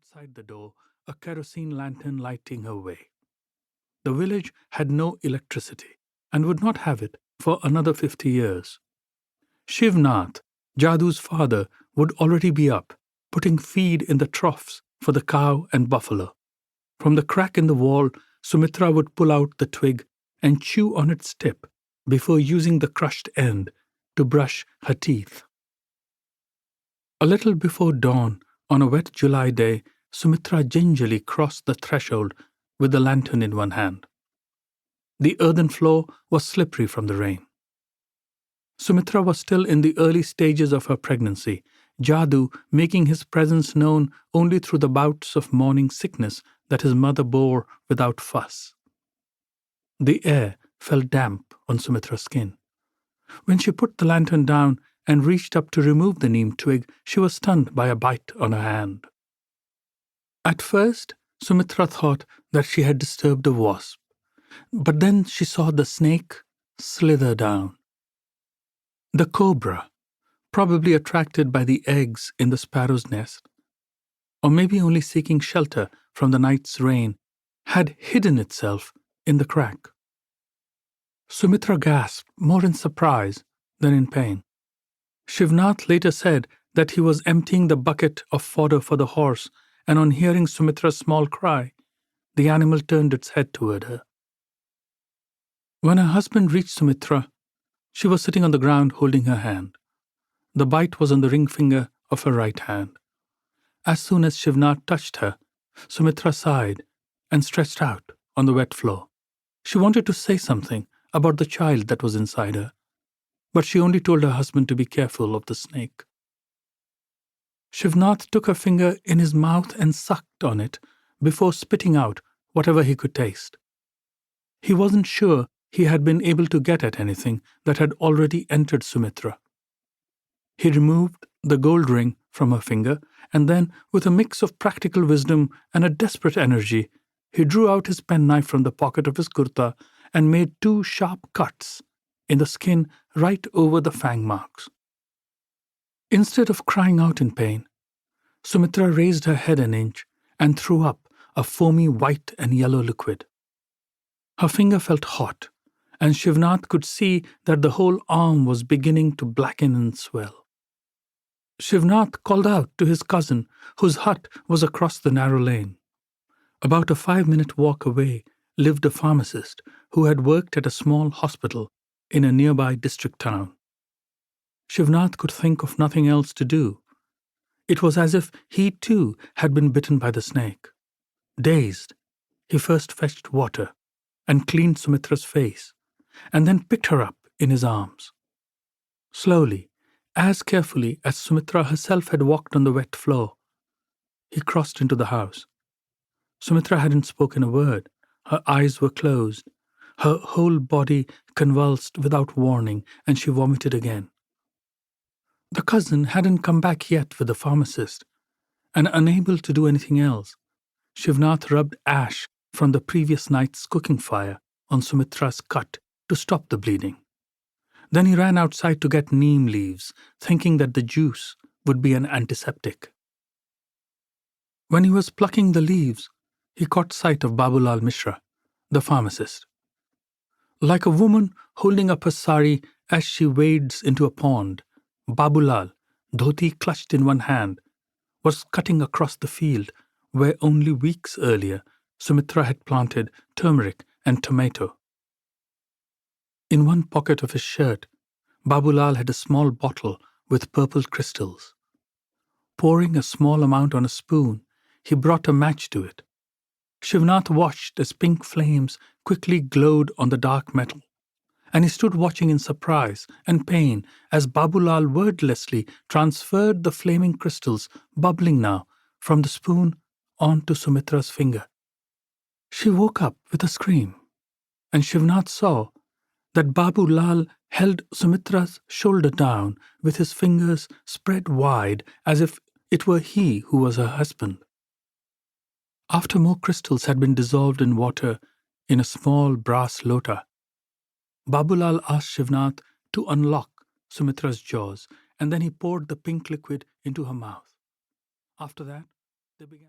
outside the door, a kerosene lantern lighting her way. The village had no electricity and would not have it for another 50 years. Shivnath, Jadu's father, would already be up, putting feed in the troughs for the cow and buffalo. From the crack in the wall, Sumitra would pull out the twig and chew on its tip before using the crushed end to brush her teeth. A little before dawn, on a wet July day, Sumitra gingerly crossed the threshold with the lantern in one hand. The earthen floor was slippery from the rain. Sumitra was still in the early stages of her pregnancy, Jadu making his presence known only through the bouts of morning sickness that his mother bore without fuss. The air felt damp on Sumitra's skin. When she put the lantern down and reached up to remove the neem twig, she was stunned by a bite on her hand. At first, Sumitra thought that she had disturbed a wasp, but then she saw the snake slither down. The cobra, probably attracted by the eggs in the sparrow's nest, or maybe only seeking shelter from the night's rain, had hidden itself in the crack. Sumitra gasped, more in surprise than in pain. Shivnath later said that he was emptying the bucket of fodder for the horse, and on hearing Sumitra's small cry, the animal turned its head toward her. When her husband reached Sumitra, she was sitting on the ground holding her hand. The bite was on the ring finger of her right hand. As soon as Shivnath touched her, Sumitra sighed and stretched out on the wet floor. She wanted to say something about the child that was inside her, but she only told her husband to be careful of the snake. Shivnath took her finger in his mouth and sucked on it before spitting out whatever he could taste. He wasn't sure he had been able to get at anything that had already entered Sumitra. He removed the gold ring from her finger, and then, with a mix of practical wisdom and a desperate energy, he drew out his penknife from the pocket of his kurta and made 2 sharp cuts in the skin right over the fang marks. Instead of crying out in pain, Sumitra raised her head an inch and threw up a foamy white and yellow liquid. Her finger felt hot, and Shivnath could see that the whole arm was beginning to blacken and swell. Shivnath called out to his cousin, whose hut was across the narrow lane. About a 5-minute walk away lived a pharmacist who had worked at a small hospital in a nearby district town. Shivnath could think of nothing else to do. It was as if he too had been bitten by the snake. Dazed, he first fetched water and cleaned Sumitra's face, and then picked her up in his arms. Slowly, as carefully as Sumitra herself had walked on the wet floor, he crossed into the house. Sumitra hadn't spoken a word. Her eyes were closed. Her whole body convulsed without warning, and she vomited again. The cousin hadn't come back yet with the pharmacist, and unable to do anything else, Shivnath rubbed ash from the previous night's cooking fire on Sumitra's cut to stop the bleeding. Then he ran outside to get neem leaves, thinking that the juice would be an antiseptic. When he was plucking the leaves, he caught sight of Babulal Mishra, the pharmacist. Like a woman holding up her sari as she wades into a pond, Babulal, dhoti clutched in one hand, was cutting across the field where only weeks earlier Sumitra had planted turmeric and tomato. In one pocket of his shirt, Babulal had a small bottle with purple crystals. Pouring a small amount on a spoon, he brought a match to it. Shivnath watched as pink flames quickly glowed on the dark metal, and he stood watching in surprise and pain as Babulal wordlessly transferred the flaming crystals, bubbling now, from the spoon onto Sumitra's finger. She woke up with a scream, and Shivnath saw that Babulal held Sumitra's shoulder down with his fingers spread wide as if it were he who was her husband. After more crystals had been dissolved in water in a small brass lota, Babulal asked Shivnath to unlock Sumitra's jaws, and then he poured the pink liquid into her mouth. After that, they began.